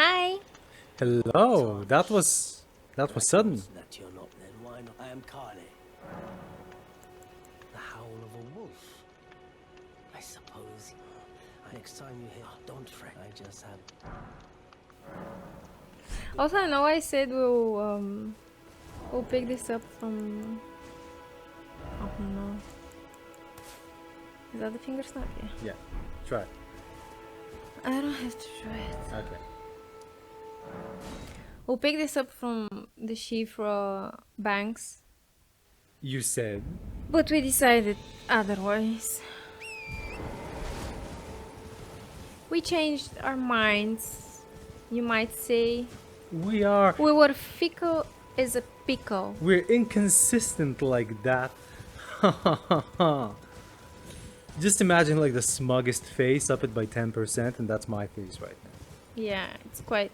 Hi. Hello. That was sudden. That you're not then. Why not? I am Kale. The howl of a wolf. I suppose. Next time you hear, don't fret. I just have. Also, I know I said we'll pick this up from. Oh no. Is that the finger snap? Yeah. Yeah. Try. I don't have to try it. Okay. We'll pick this up from the Siofra banks, You said. but we decided otherwise. We changed our minds, you might say. We are. We were fickle as a pickle. We're inconsistent like that. Just imagine like the smuggest face up it by 10%, and that's my face right now. Yeah, it's quite.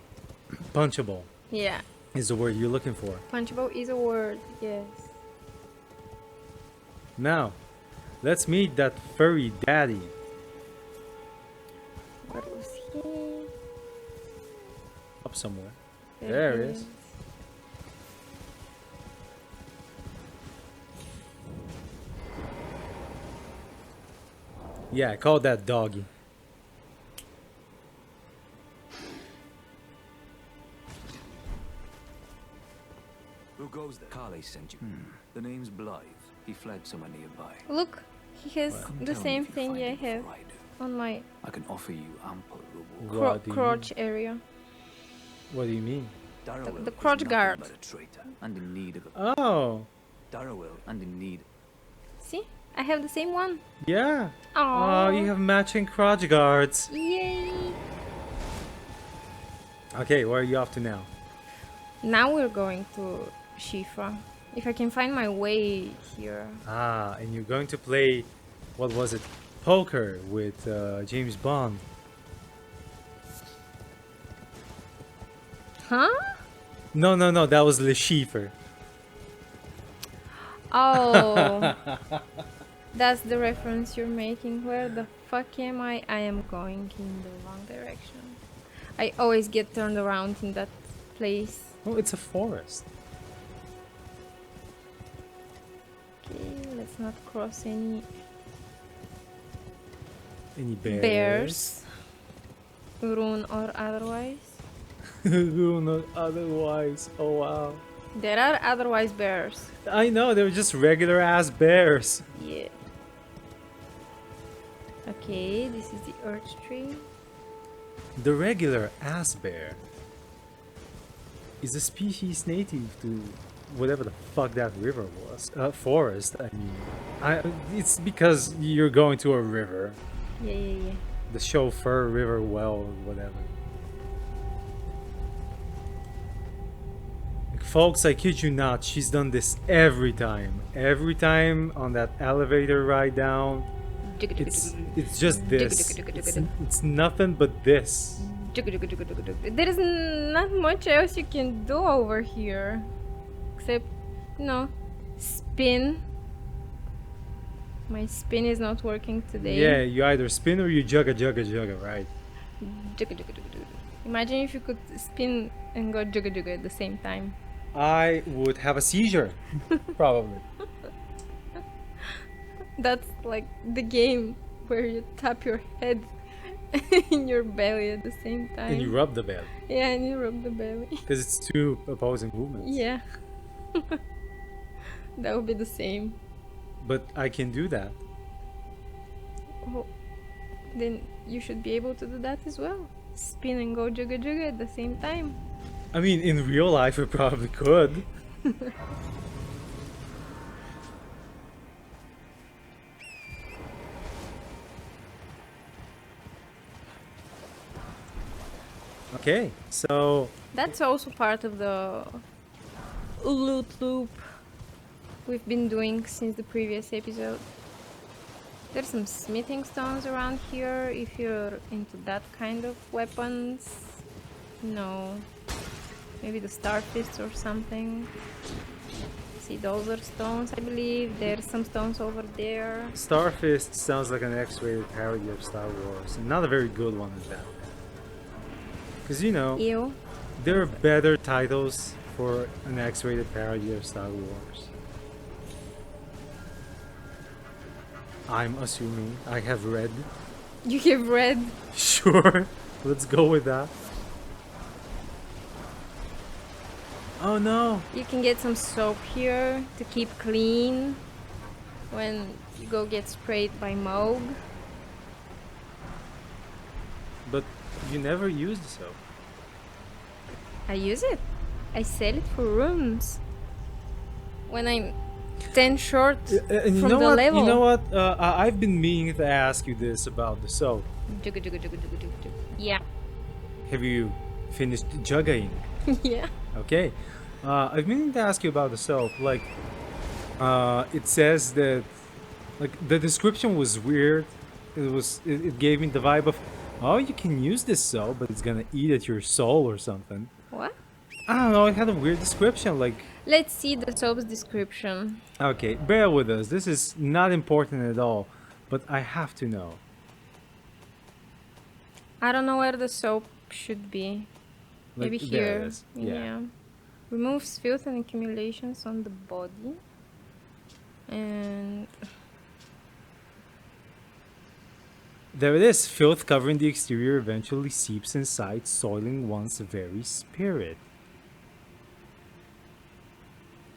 Punchable Yeah, is the word you're looking for. punchable is a word, yes. Now, let's meet that furry daddy. Where was he? Up somewhere. There he it is. Yeah, call that doggy. Who goes there? Kale sent you. The name's Blythe. He fled somewhere nearby. Look, he has Come the tell me same if you thing find I him have before I do. on my I can offer you ample reward. What do you crotch area. What do you mean? Darrowell the is crotch nothing guard. but a traitor and in need of a Oh, Darrowell and in need. See? I have the same one. yeah. Oh, Oh, you have matching crotch guards. Yay! Okay, where are you off to now? Now we're going to Siofra. If I can find my way here. Ah, and you're going to play, what was it? Poker with James Bond. Huh? No, that was Le Chiffre. Oh. That's the reference you're making. Where the fuck am I? I am going in the wrong direction. I always get turned around in that place. Oh, it's a forest. Okay, let's not cross any Any bears? bears. Rune or otherwise. Who not otherwise? Oh wow. There are otherwise bears. I know, they're just regular ass bears. Yeah. Okay, this is the Erdtree. The regular ass bear is a species native to whatever the fuck that river was. Forest, I mean. It's because you're going to a river. Yeah. The chauffeur river well, whatever. Like, folks, I kid you not, she's done this every time. Every time on that elevator ride down. It's just this. It's nothing but this. There is not much else you can do over here. Except, spin. My spin is not working today. Yeah, you either spin or you jugga, right? Imagine if you could spin and go jugga at the same time. I would have a seizure. Probably. That's like the game where you tap your head in your belly at the same time. And you rub the belly. Yeah, and you rub the belly. Because it's two opposing movements. Yeah. That would be the same. But I can do that. Oh, then you should be able to do that as well. Spin and go jugga at the same time. I mean, in real life, I probably could. Okay, so That's also part of the loot loop we've been doing since the previous episode. There's some smithing stones around here if you're into that kind of weapons. No. Maybe the star fists or something. See, those are stones, I believe. There's some stones over there. Starfist sounds like an X-rated parody of Star Wars, and not a very good one at that. Because, you know, Ew. there are better titles for an X-rated parody of Star Wars. I'm assuming I have read. You have read. Sure, let's go with that. Oh no! You can get some soap here to keep clean when you go get sprayed by Moog. But you never use the soap. I use it. I sell it for rooms. When I'm 10 short And from the level. You know what? I've been meaning to ask you this about the soap. Yeah. Have you finished jugging? Yeah. Okay. I've been meaning to ask you about the soap. Like, it says that, like, the description was weird. It gave me the vibe of, oh, you can use this soap, but it's gonna eat at your soul or something. What? I don't know. It had a weird description. Like, Let's see the soap's description. okay, bear with us. This is not important at all, but I have to know. I don't know where the soap should be. Like, Maybe there it here. is. Yeah. Removes filth and accumulations on the body. And There it is. Filth covering the exterior eventually seeps inside, soiling one's very spirit.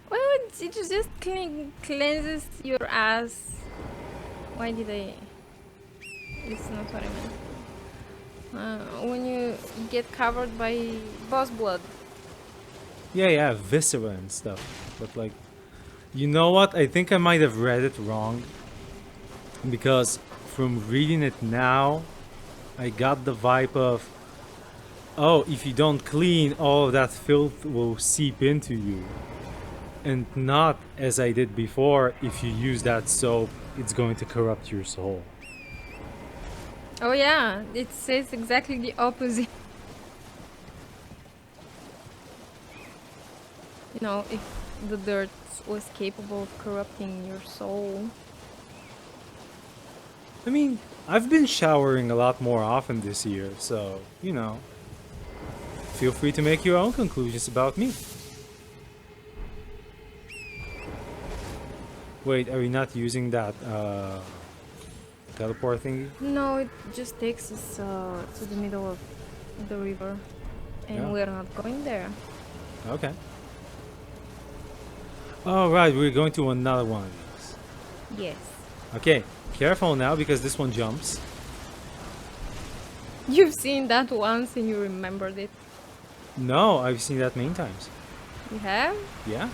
well, it just cleanses your ass. Why did I? It's not what I meant. When you get covered by boss blood. Yeah, viscera and stuff. But like, you know what? I think I might have read it wrong. Because from reading it now, I got the vibe of, oh, if you don't clean, all of that filth will seep into you. And not, as I did before, if you use that soap, it's going to corrupt your soul. Oh yeah, it says exactly the opposite. You know, if the dirt was capable of corrupting your soul. I mean, I've been showering a lot more often this year, so, you know, feel free to make your own conclusions about me. Wait, are we not using that teleport thingy? No, it just takes us to the middle of the river. And Yeah. we're not going there. Okay. Oh, right, we're going to another one of these. Yes. Okay, careful now because this one jumps. You've seen that once and you remembered it. No, I've seen that many times. You have? Yeah.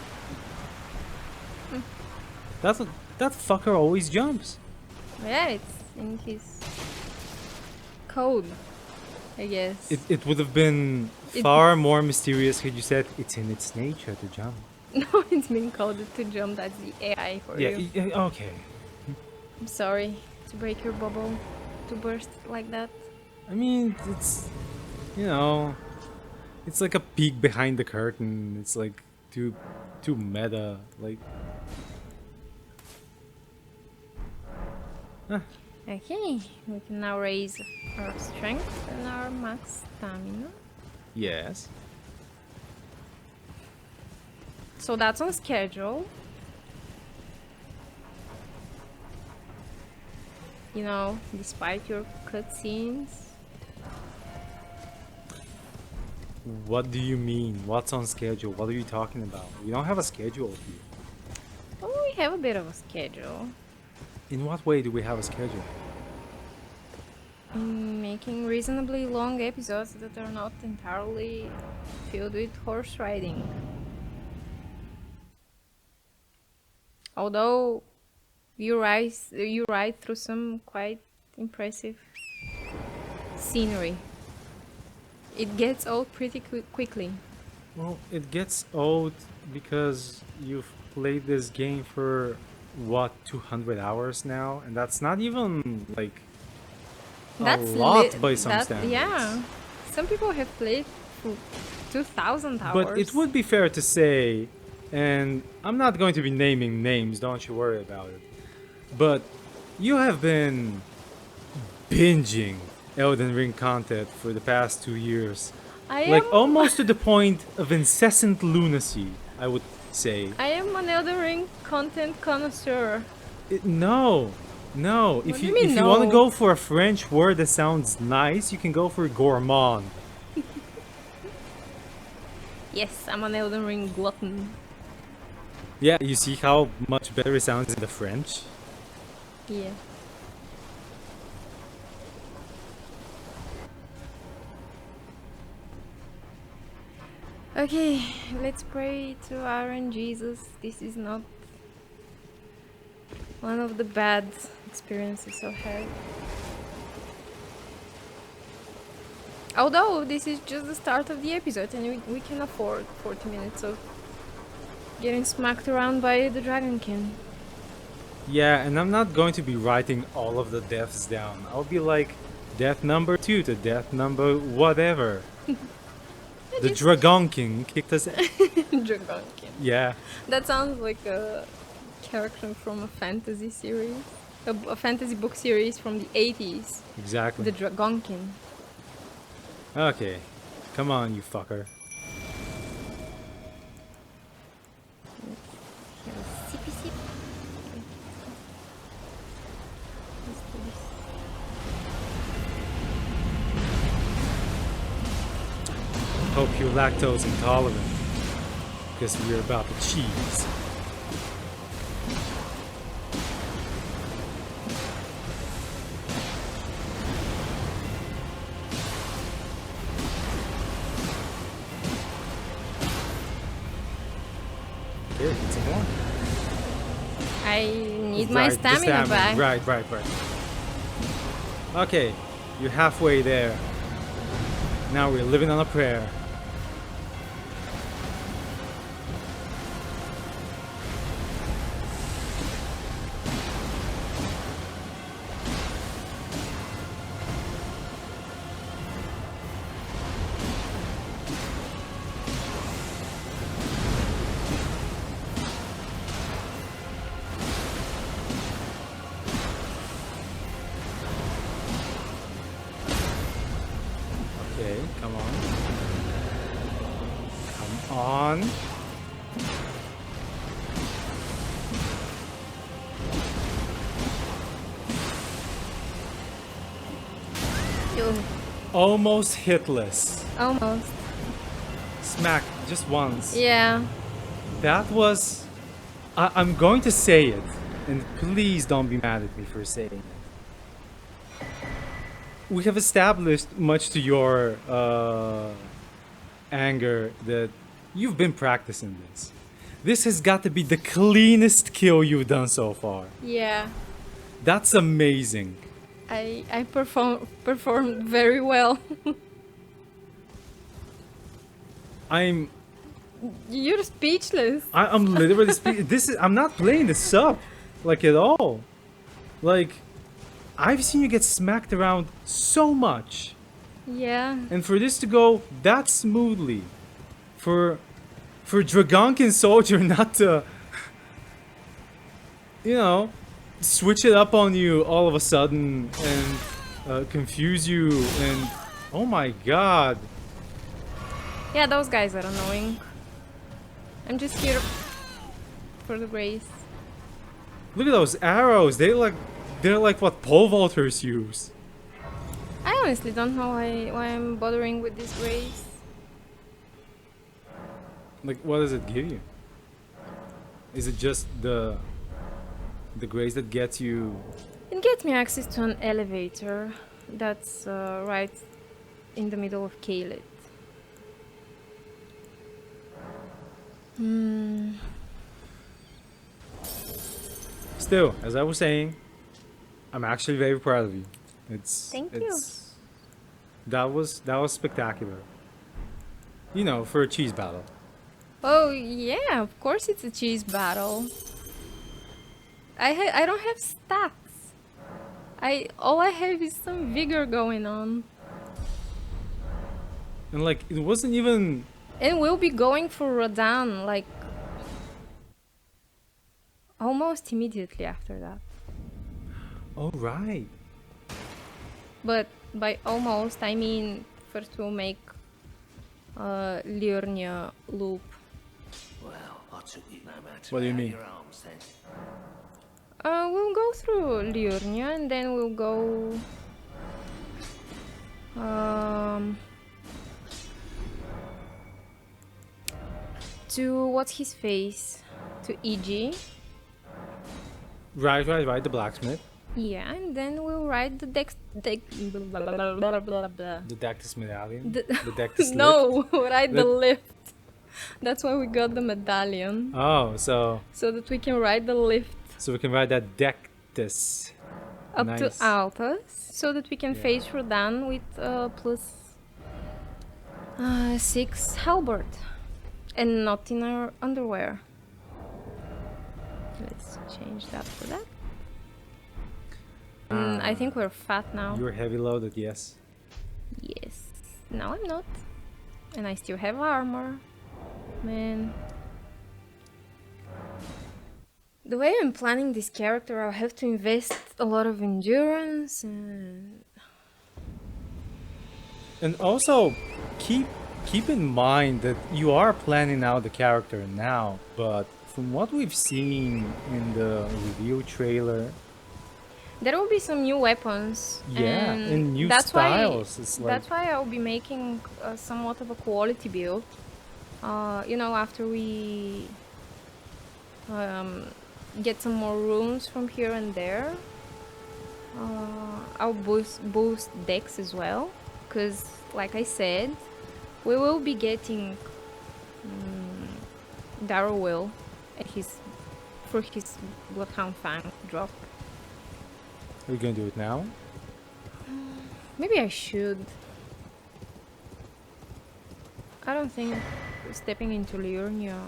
That fucker always jumps. Yeah, it's in his code, I guess. It would have been It- far more mysterious had you said it's in its nature to jump. No, it's been coded to jump. That's the AI for Yeah, you. okay. I'm sorry to break your bubble, to burst like that. I mean, it's, you know, it's like a peek behind the curtain. It's like too meta. Like, Okay, we can now raise our strength and our max stamina. yes. So that's on schedule. You know, despite your cutscenes. What do you mean? What's on schedule? What are you talking about? We don't have a schedule here. Oh, we have a bit of a schedule. In what way do we have a schedule? In making reasonably long episodes that are not entirely filled with horse riding. Although you ride through some quite impressive scenery. It gets old pretty quickly. Well, it gets old because you've played this game for what, 200 hours now, and that's not even like a lot by some standards. Yeah, some people have played for 2,000 hours. But it would be fair to say, and I'm not going to be naming names, don't you worry about it, but you have been binging Elden Ring content for the past 2 years I Like am. almost to the point of incessant lunacy, I would say. I am an Elden Ring content connoisseur. No, no. What If do you you mean if you want to no? go for a French word that sounds nice, you can go for gourmand. Yes, I'm an Elden Ring glutton. Yeah, you see how much better it sounds in the French. Yeah. Okay, let's pray to Aaron Jesus. This is not one of the bad experiences I've had. Although this is just the start of the episode and we can afford 40 minutes of getting smacked around by the Dragonkin. Yeah, and I'm not going to be writing all of the deaths down. I'll be like death number 2 to death number whatever. The Dragonkin kicked us. Dragonkin. Yeah, That sounds like a character from a fantasy series. A fantasy book series from the 80s. exactly. The Dragonkin. Okay, come on, you fucker. Have a sippy sip. Let's do this. Hope you're lactose intolerant, because we're about the cheese. Here, get some more. I need my Right, the stamina back. Right. Okay, you're halfway there. Now we're living on a prayer. Okay, come on. Come on. Ew, Almost hitless. almost. Smack, just once. Yeah. That was... I'm going to say it, and please don't be mad at me for saying it. We have established, much to your anger, that you've been practicing this. This has got to be the cleanest kill you've done so far. Yeah. That's amazing. I performed very well. I'm You're speechless. I'm literally I'm not playing this up like at all. Like I've seen you get smacked around so much, Yeah. and for this to go that smoothly, for Dragonkin Soldier not to, you know, switch it up on you all of a sudden and confuse you, and oh my god. Yeah, those guys are annoying. I'm just here for the grace. Look at those arrows. They're like what pole vaulters use. I honestly don't know why I'm bothering with this grace. Like, what does it give you? Is it just the grace that gets you? It gets me access to an elevator that's right in the middle of Caelid. Still, as I was saying, I'm actually very proud of you. Thank you. That was spectacular. You know, for a cheese battle. Oh yeah, of course it's a cheese battle. I don't have stats. All I have is some vigor going on. And like, it wasn't even... And we'll be going for Rodan like almost immediately after that. Oh, right. But by almost I mean first we'll make Liurnia loop. Well, I took it no matter. What do you how mean? your arms then. We'll go through Liurnia and then we'll go to what's his face? To EG. Right, the blacksmith. Yeah, and then we'll ride the The Dactus medallion. The- The Dactus no, ride the The- lift. That's why we got the medallion. Oh, so So that we can ride the lift we can ride that Dactus. up Nice. to Altus. So that we can Yeah. face Rodan with plus 6 halberd. And not in our underwear. Let's change that for that. I think we're fat now. You're heavy loaded, yes. Yes. Now I'm not. And I still have armor. Man. The way I'm planning this character, I'll have to invest a lot of endurance and... And also, keep in mind that you are planning out the character now, but from what we've seen in the review trailer, There will be some new weapons. yeah, and new that's styles. Why, It's like that's why I'll be making somewhat of a quality build. You know, after we get some more runes from here and there, I'll boost dex as well. Because, like I said, we will be getting Darrowwill for his Bloodhound Fang drop. are you gonna do it now? Maybe I should. I don't think stepping into Liurnia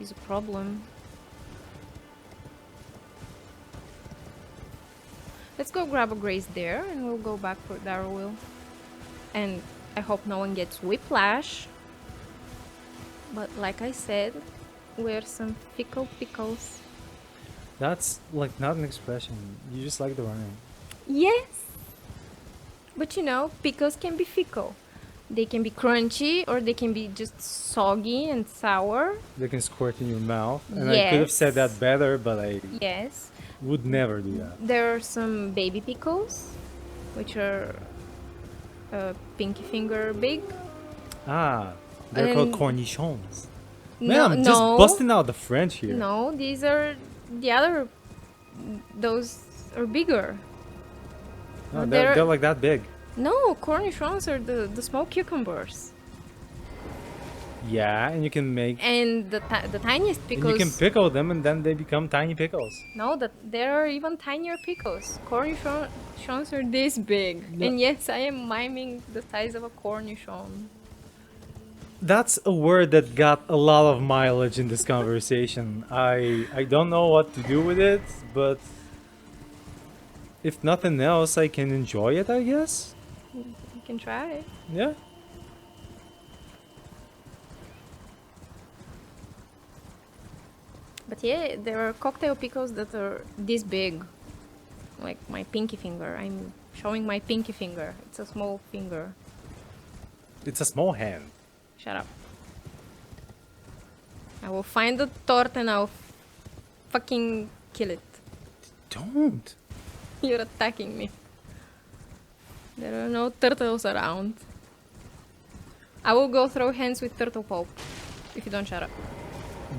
is a problem. Let's go grab a grace there and we'll go back for Darrowwill. And I hope no one gets whiplash. But like I said, we're some fickle pickles. That's like not an expression. You just like the running. Yes! But you know, pickles can be fickle. They can be crunchy or they can be just soggy and sour. They can squirt in your mouth. And I could have said Yes. that better, but I Yes. would never do that. There are some baby pickles, which are pinky finger big. Ah, they're called And- cornichons. Man, No, I'm just no, busting out the French here. no, these are the other. Those are bigger. No, they're- they're like that big. No, cornichons are the small cucumbers, Yeah, and you can make... and the tiniest And pickles. you can pickle them and then they become tiny pickles. No, there are even tinier pickles. Cornichons are this big, No. and yes, I am miming the size of a cornichon. That's a word that got a lot of mileage in this conversation. I don't know what to do with it, but if nothing else, I can enjoy it, I guess. You can try it. Yeah. But yeah, there are cocktail pickles that are this big, like my pinky finger. I'm showing my pinky finger. It's a small finger. It's a small hand. Shut up. I will find the tort and I'll fucking kill it. Don't. You're attacking me. There are no turtles around. I will go throw hands with turtle pulp if you don't shut up.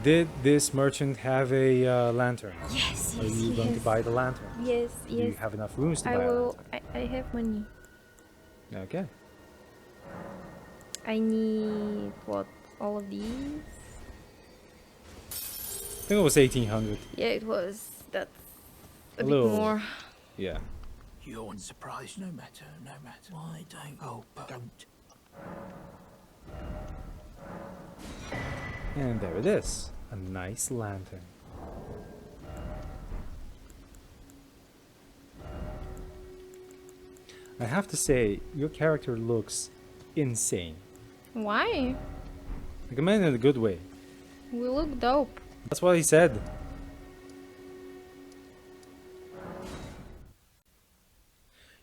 Did this merchant have a lantern? Yes, Are you going to buy the lantern? Yes, Do yes. you have enough rooms to I buy a will. I have money. lantern? Okay. I need what? All of these? I think it was 1800. Yeah, it was. That's a A bit little. more. Yeah. You're surprised, no matter. Why don't? Oh, don't. And there it is. A nice lantern. I have to say, your character looks insane. Why? Like a man in a good way. We look dope. That's what he said.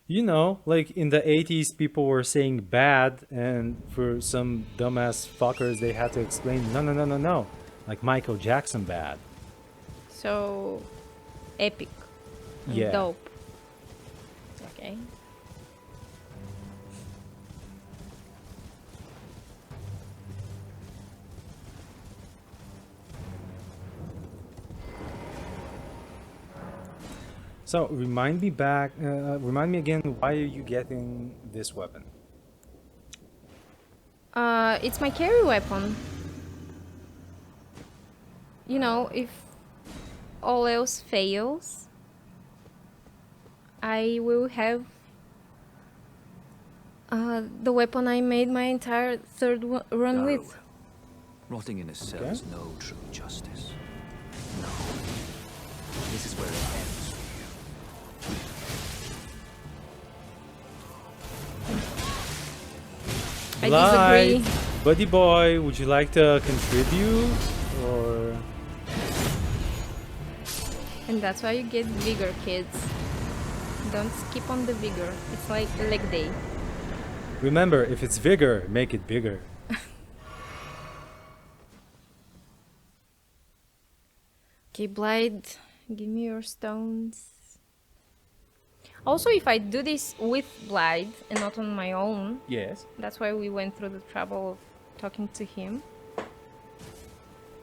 You know, like in the 80s, people were saying bad, and for some dumbass fuckers, they had to explain, no, no, no, no, no. Like Michael Jackson bad. So epic and Yeah. dope. Okay. So remind me again, why are you getting this weapon? It's my carry weapon. You know, if all else fails, I will have the weapon I made my entire third run with. Darrow. Rotting in a cell Okay. is no true justice. No. This is where it ends for you. I disagree. Buddy boy, would you like to contribute? Or And that's why you get vigor, kids. Don't skip on the vigor. It's like leg day. remember, if it's vigor, make it bigger. Okay, Blade, give me your stones. Also, if I do this with Blade and not on my own, Yes. that's why we went through the trouble of talking to him.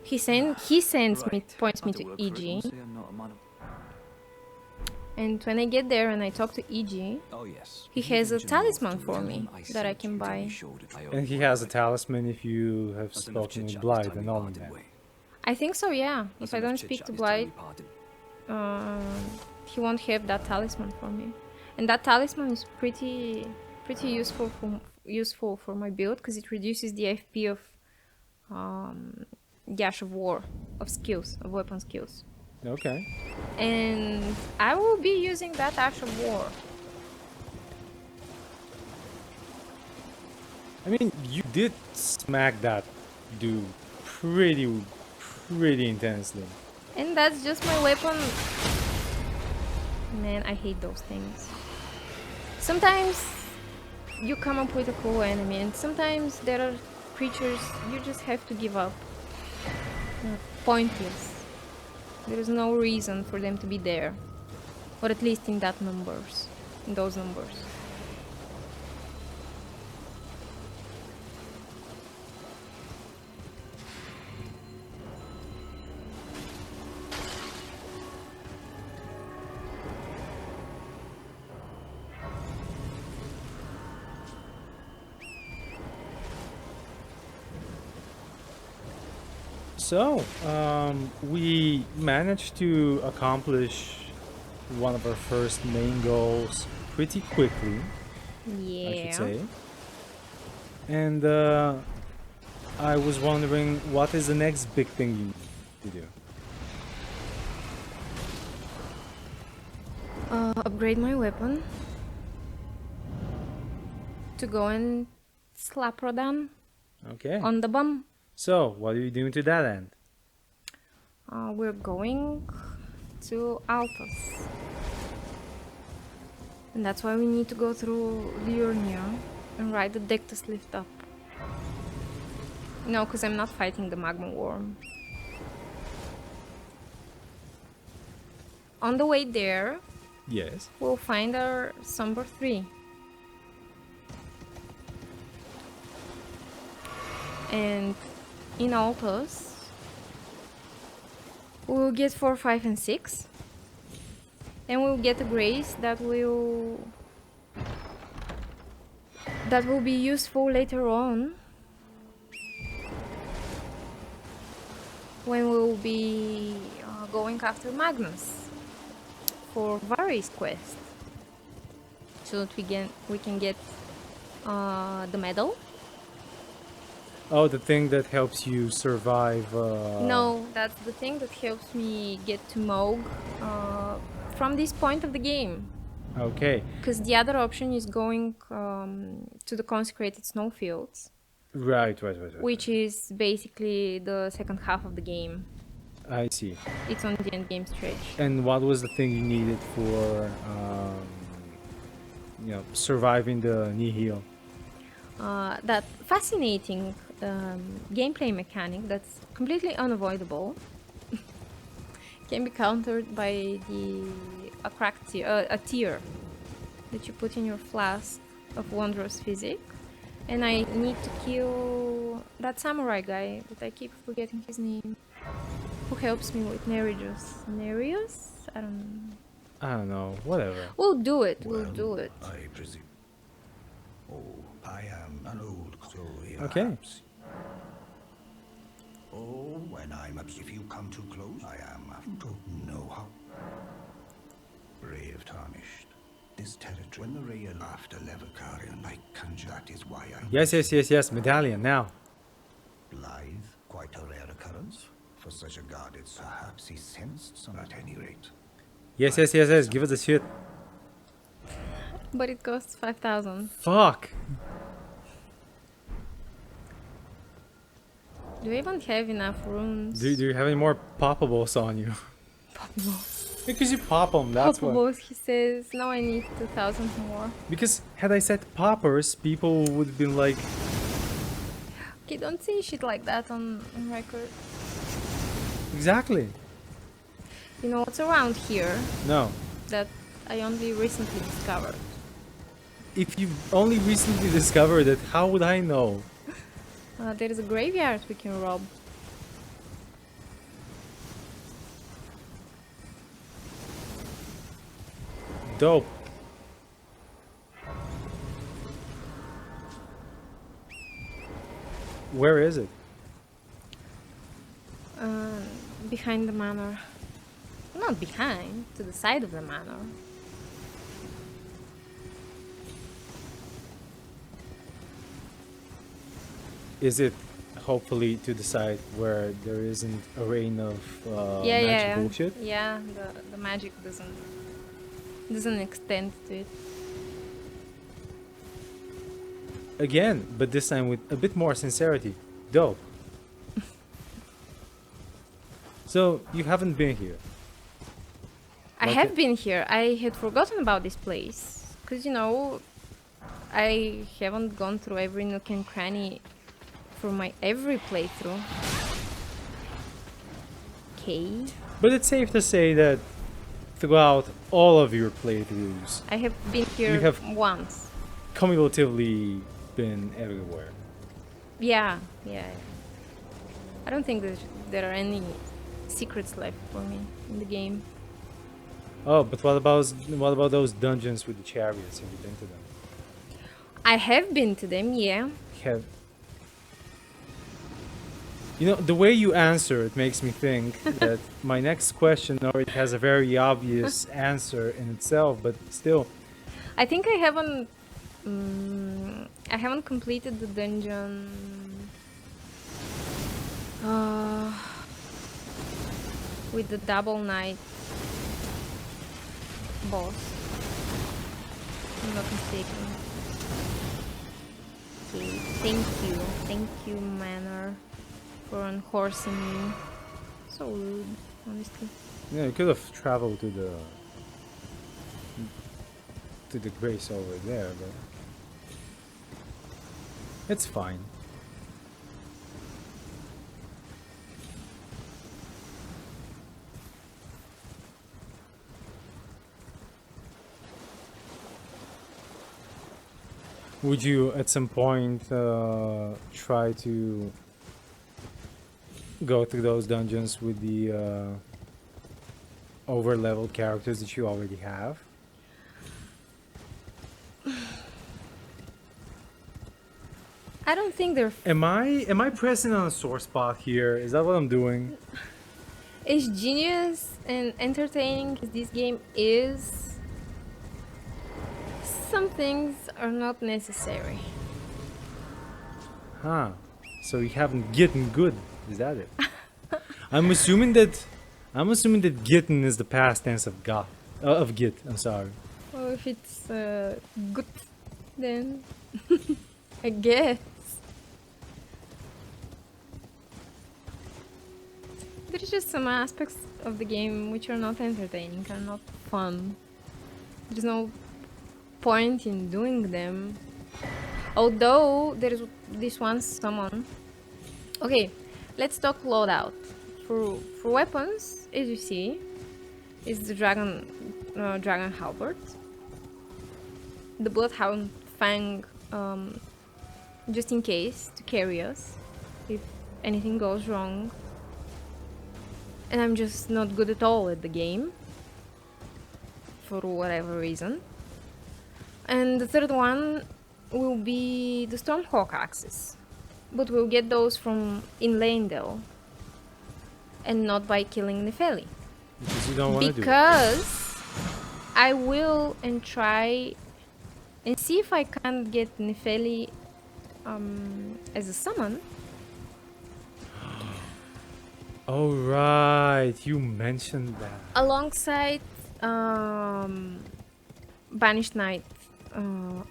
He sends me, Right. points me Have to work for it, EG, won't say I'm not a man of- and when I get there and I talk to EG, Oh yes. he If has a venture north talisman to for tell me him that I sent can you, then buy. he showed it. I And he owe has a him. talisman if you have That's enough spoken with chit-chat Blythe this and time we only parted then. way. I think so, yeah. That's If I enough don't speak chit-chat to this time we Blythe, parted. he won't have that talisman for me. And that talisman is pretty useful for my build because it reduces the FP of Gash of War, of skills, of weapon skills. Okay. And I will be using that Ash of War. I mean, you did smack that dude pretty intensely. And that's just my weapon. Man, I hate those things. Sometimes you come up with a cool enemy, and sometimes there are creatures you just have to give up. They're pointless. There is no reason for them to be there. Or at least in those numbers. So, we managed to accomplish one of our first main goals pretty quickly, Yeah. I should say. And I was wondering, what is the next big thing you need to do? Upgrade my weapon. To go and slap Rodan Okay. on the bum. So, what are you doing to that end? We're going to Altos. And that's why we need to go through Liurnia and ride the Dectus lift up. No, because I'm not fighting the magma worm. On the way there, Yes. we'll find our Somber 3. And in Altos, we'll get 4, 5, and 6. And we'll get a grace that will be useful later on when we'll be going after Magnus for Varys quest, so that we can get the medal. Oh, the thing that helps you survive. No, that's the thing that helps me get to Moog from this point of the game. Okay. Because the other option is going to the consecrated snowfields, Right. which is basically the second half of the game. I see. It's on the end game stretch. And what was the thing you needed for surviving the nihil. That fascinating gameplay mechanic that's completely unavoidable can be countered by a cracked tier, a tier that you put in your flask of wondrous physic. And I need to kill that samurai guy that I keep forgetting his name, who helps me with Nereus. Nereus? I don't know, whatever. We'll do it. We'll do it. I presume. Oh, I am an old soul. Okay. Perhaps. Oh, when if you come too close, I don't know how. Brave Tarnished. This territory, when the real after Levikarian, I conjure that is why I. Yes, medallion now. Blithe, quite a rare occurrence. For such a god, it's perhaps he sensed some at any rate. Yes, give us the shit. But it costs 5,000. Fuck. Do I even have enough runes? Do you have any more poppables on you? Poppables. Because you pop them, that's why. Poppables, he says. Now I need 2,000 more. Because had I said poppers, people would have been like... Okay, don't say shit like that on record. Exactly. You know what's around here? No. That I only recently discovered. If you only recently discovered it, how would I know? There is a graveyard we can rob. Dope. Where is it? Behind the manor. Not behind, to the side of the manor. Is it hopefully to the side where there isn't a rain of magic bullshit? Yeah, the magic doesn't extend to it. Again, but this time with a bit more sincerity. Dope. So, you haven't been here? I have been here. I had forgotten about this place. Because, you know, I haven't gone through every nook and cranny for my every playthrough. Okay. But it's safe to say that throughout all of your playthroughs, I have been here once. Cumulatively been everywhere. Yeah. I don't think there are any secrets left for me in the game. Oh, but what about those dungeons with the chariots? Have you been to them? I have been to them, yeah. You know, the way you answer it makes me think that my next question already has a very obvious answer in itself, but still. I think I haven't completed the dungeon. With the double knight boss. I'm not mistaken. Okay, thank you, Manor, for unhorsing me. So rude, honestly. Yeah, you could have traveled to the grace over there, but it's fine. Would you at some point try to go through those dungeons with the over-leveled characters that you already have? I don't think they're... Am I pressing on a sore spot here? Is that what I'm doing? As genius and entertaining as this game is, some things are not necessary. Huh. So you haven't gotten good, is that it? I'm assuming that gitten is the past tense of git, I'm sorry. Well, if it's good, then I guess. There's just some aspects of the game which are not entertaining, are not fun. There's no point in doing them. Although there is this one summon. Okay, let's talk loadout. For weapons, as you see, is the dragon halberd, the bloodhound fang, just in case to carry us if anything goes wrong. And I'm just not good at all at the game for whatever reason. And the third one will be the Stormhawk axes, but we'll get those from in Leyndell and not by killing Nefeli. Because you don't want to do it. Because I will and try and see if I can't get Nefeli as a summon. Oh right, you mentioned that. Alongside Banished Knight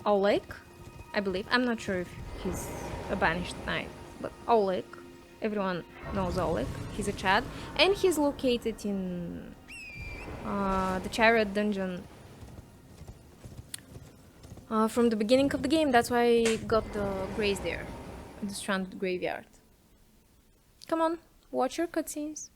Oleg, I believe. I'm not sure if he's a Banished Knight, but Oleg. Everyone knows Oleg. He's a Chad. And he's located in the Chariot dungeon from the beginning of the game. That's why I got the grace there, the stranded graveyard. Come on, watch your cutscenes.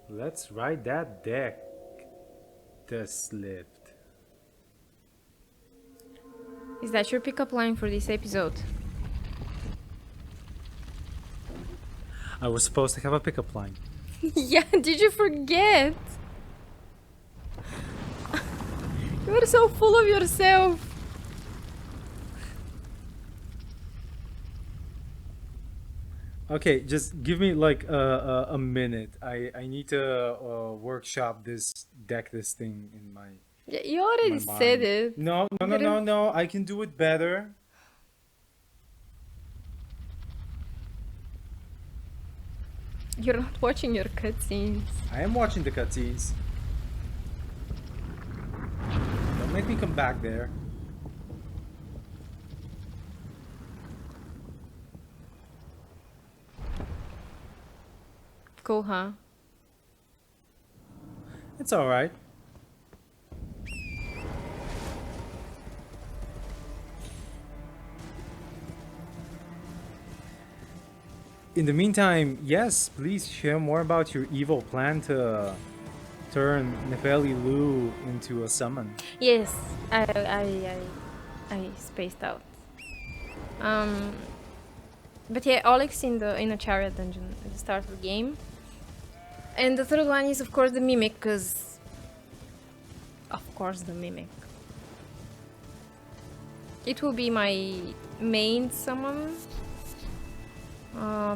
Let's ride that deck. The slipped. Is that your pickup line for this episode? I was supposed to have a pickup line. Yeah, did you forget? You are so full of yourself. Okay, just give me like a minute. I need to workshop this thing in my. Yeah, you already my said mind. it. No. I can do it better. You're not watching your cutscenes. I am watching the cutscenes. Don't make me come back there. Cool, huh? It's alright. In the meantime, yes, please share more about your evil plan to turn Nefeli Lu into a summon. Yes, I spaced out. But yeah, Oleg's in a chariot dungeon at the start of the game. And the third one is of course the mimic, because of course the mimic. It will be my main summon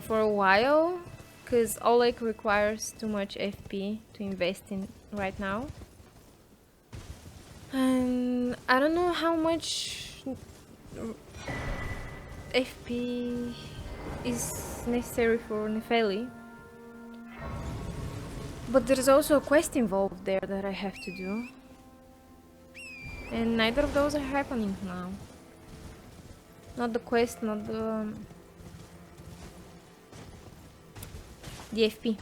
for a while, because Oleg requires too much FP to invest in right now. And I don't know how much FP is necessary for Nefeli. But there's also a quest involved there that I have to do. And neither of those are happening now. Not the quest, not the FP.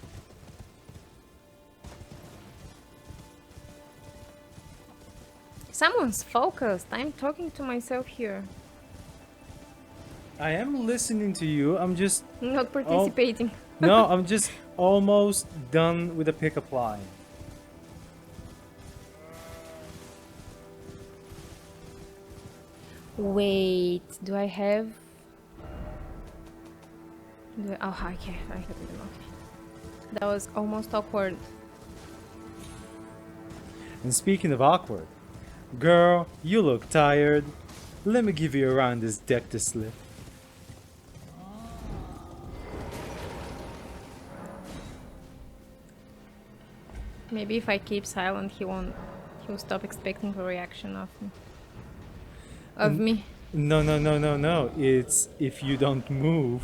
Someone's focused. I'm talking to myself here. I am listening to you. I'm just Not participating. no. I'm just almost done with the pickup line. Wait, do I have? Oh, okay, I have them. Okay. That was almost awkward. And speaking of awkward, girl, you look tired. Let me give you a round this deck to slip. Maybe if I keep silent, he'll stop expecting a reaction of me. No. It's if you don't move,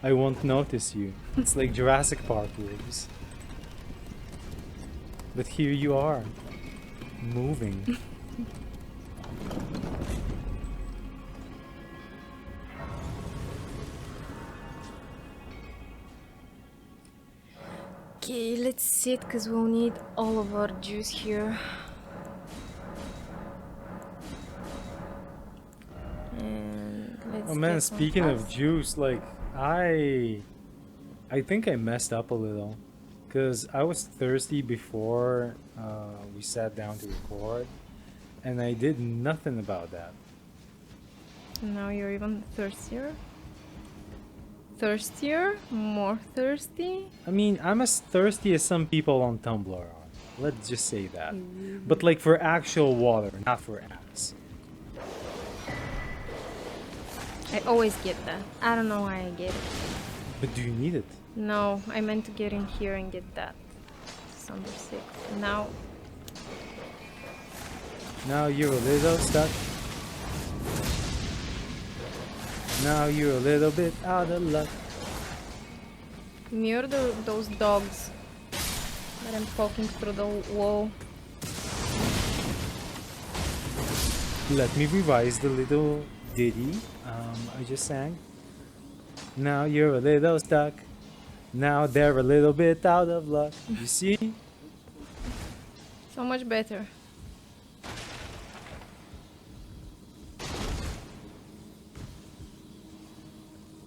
I won't notice you. It's like Jurassic Park rules. But here you are, moving. let's sit because we'll need all of our juice here. And let's Oh man, get some speaking of fast. juice, like I think I messed up a little, cause I was thirsty before we sat down to record, and I did nothing about that. Now you're even thirstier. Thirstier? More thirsty? I mean, I'm as thirsty as some people on Tumblr are. Let's just say that. But like for actual water, not for ass. I always get that. I don't know why I get it. But do you need it? No, I meant to get in here and get that. Number 6. Now, Now you're a little stuck. Now you're a little bit out of luck. murder those dogs that I'm poking through the wall. Let me revise the little ditty I just sang. Now you're a little stuck. Now they're a little bit out of luck. You see? So much better.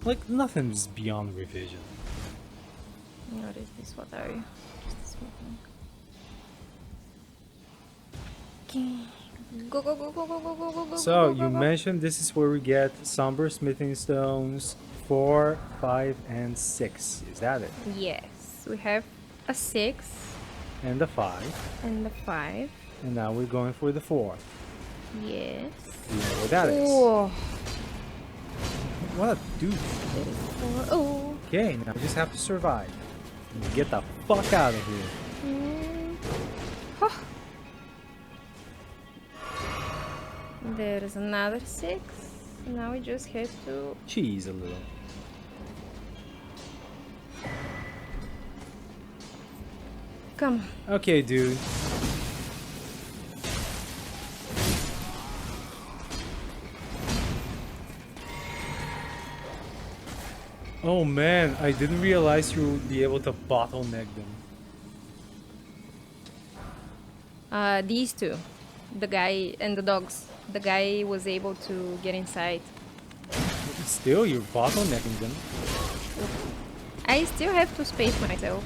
Like, nothing's beyond revision. What is this? What are you? Just smoking. Okay. Go, go, go, go, go, go, go, go, go. So, go, go, you go. mentioned this is where we get somber smithing stones 4, 5, and 6. Is that it? Yes. We have a 6 And the 5. and a 5. And now we're going for the 4. Yes. You know what that is. Oh, What a dude. there is 4. Oh. Okay, now we just have to survive. And get the fuck out of here. Mm. Huh. There's another 6. Now we just have to. Cheese a little. Come. Okay, dude. Oh man, I didn't realize you would be able to bottleneck them. These two. The guy and the dogs. The guy was able to get inside. Still, you're bottlenecking them. I still have to space myself.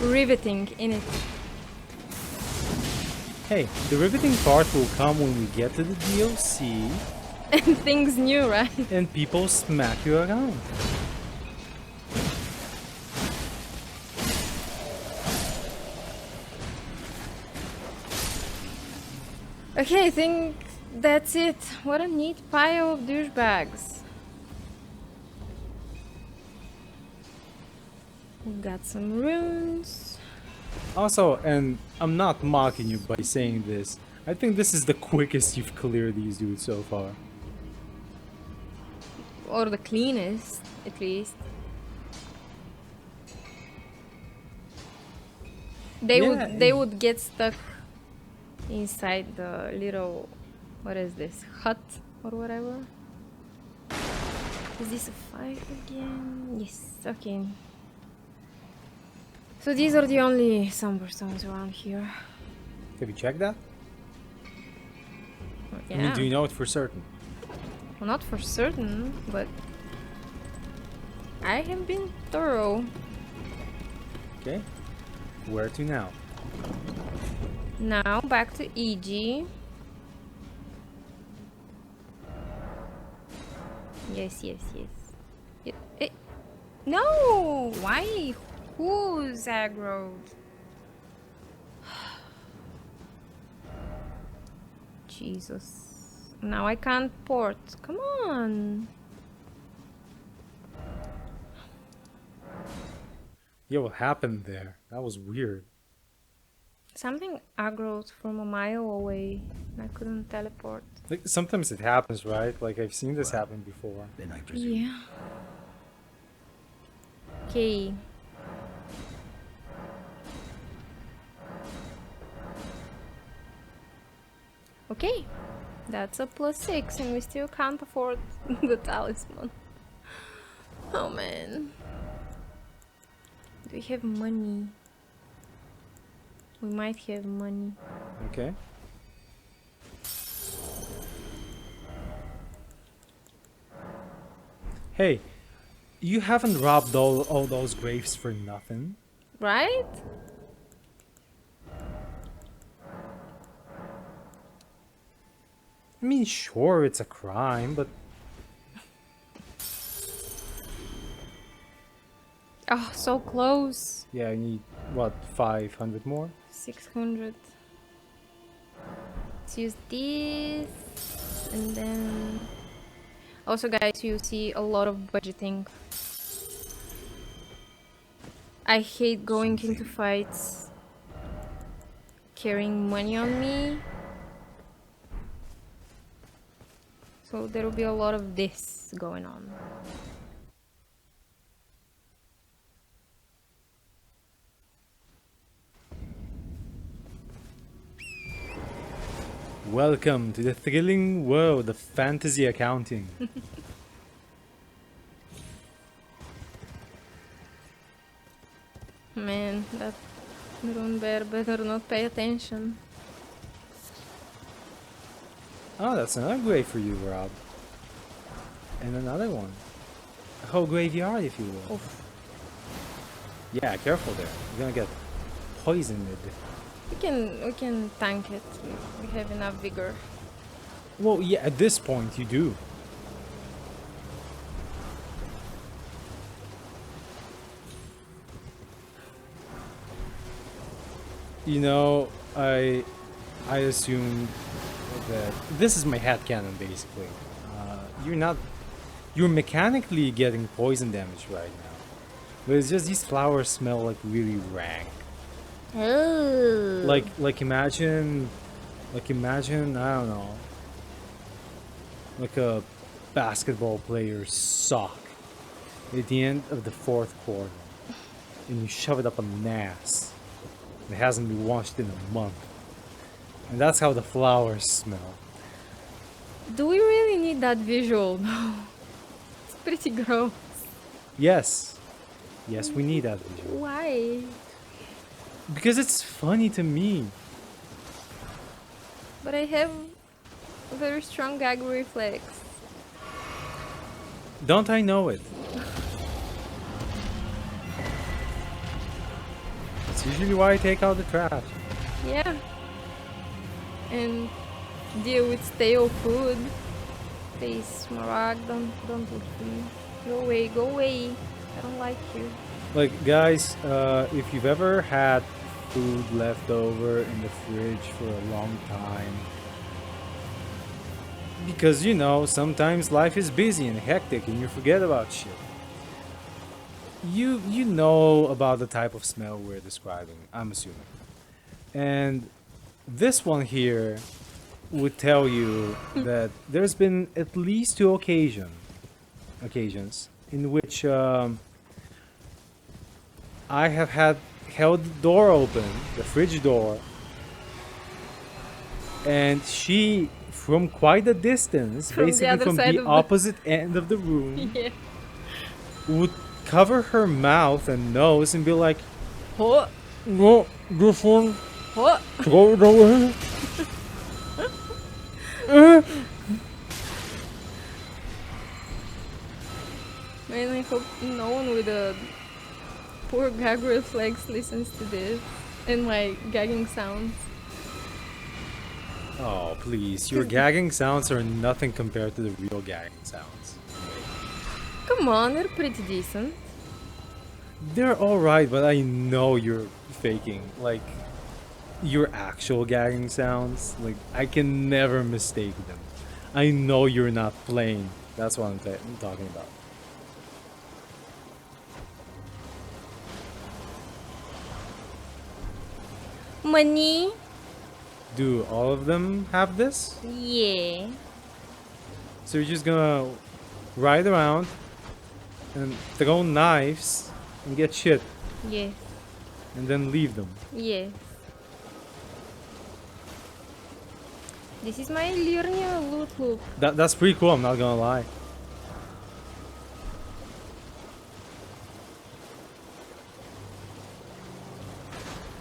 Riveting in it. Hey, the riveting part will come when we get to the DLC And things new, right? and people smack you around. Okay, I think that's it. What a neat pile of douchebags. We got some runes. Also, and I'm not mocking you by saying this, I think this is the quickest you've cleared these dudes so far. Or the cleanest, at least. They would get stuck inside the little, what is this, hut or whatever. Is this a fight again? Yes, okay. So these are the only somber stones around here. Have you checked that? Yeah. I mean, do you know it for certain? Well, not for certain, but I have been thorough. Okay. Where to now? Now back to EG. Yes, yes, yes. No! Why? Who's aggroed? Jesus. Now I can't port. Come on. Yeah, what happened there? That was weird. Something aggroed from a mile away. I couldn't teleport. Like, sometimes it happens, right? Like, I've seen this happen before. Then I presume. Yeah. Okay. Okay. That's a +6 and we still can't afford the talisman. Oh man. Do we have money? We might have money. Okay. Hey, you haven't robbed all those graves for nothing. Right? I mean, sure, it's a crime, but Oh, so close. yeah, I need, what, 500 more? 600. Let's use this. And then... Also, guys, you see a lot of budgeting. I hate going into fights carrying money on me. So there will be a lot of this going on. Welcome to the thrilling world of fantasy accounting. Man, that rune bear better not pay attention. Oh, that's another grave for you, Rob. And another one. A whole graveyard, if you will. Oof. Yeah, careful there. You're gonna get poisoned. We can tank it. We have enough vigor. Well, yeah, at this point you do. You know, I assumed that this is my headcanon basically. You're mechanically getting poison damage right now, but it's just these flowers smell like really rank. Oh. Like imagine, I don't know, like a basketball player's sock at the end of the fourth quarter, and you shove it up an ass. It hasn't been washed in a month, and that's how the flowers smell. Do we really need that visual? No. It's pretty gross. Yes, we need that visual Why? because it's funny to me. But I have a very strong gag reflex. Don't I know it? It's usually why I take out the trash. Yeah. And deal with stale food. Please, Marag, don't look at me. Go away. I don't like you. Like, guys, if you've ever had food left over in the fridge for a long time, because you know, sometimes life is busy and hectic and you forget about shit. You know about the type of smell we're describing, I'm assuming. And this one here would tell you that there's been at least 2 occasions in which I have held the door open, the fridge door, and she, from quite a distance, From the basically other from side the of the- opposite end of the room, Yeah. would cover her mouth and nose and be like, Oh, "No, this one, oh. throw it away." Man, I hope no one with a poor gag reflex listens to this and my gagging sounds. Oh, please. Your gagging sounds are nothing compared to the real gagging sounds. Come on, they're pretty decent. They're alright, but I know you're faking. Like, your actual gagging sounds. Like, I can never mistake them. I know you're not playing. That's what I'm talking about. Money? Do all of them have this? Yeah. So you're just gonna ride around and throw knives and get shit Yes. and then leave them. Yes. This is my Liurnia loot loop. That's pretty cool, I'm not gonna lie.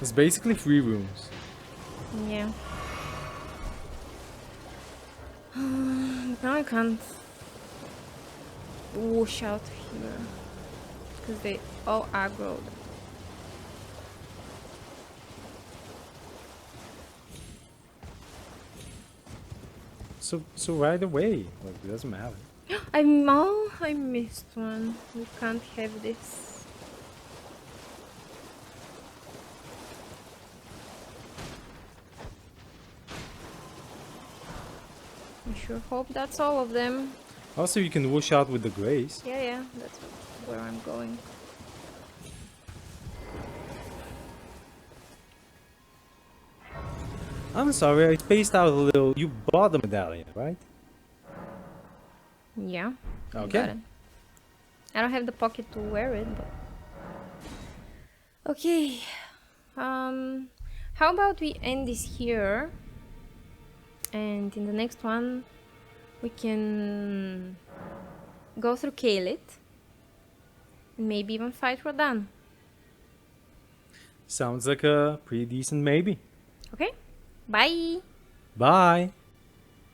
It's basically 3 rooms. Yeah. Now I can't whoosh out here because they all aggroed. So right away, like it doesn't matter. I missed one. We can't have this. I sure hope that's all of them. Also, you can whoosh out with the grace. Yeah, that's where I'm going. I'm sorry, I spaced out a little. You bought the medallion, right? Yeah. I Okay. got it. I don't have the pocket to wear it, but okay. How about we end this here, and in the next one we can go through Kalit and maybe even fight Rodan. Sounds like a pretty decent maybe. Okay. Bye. Bye.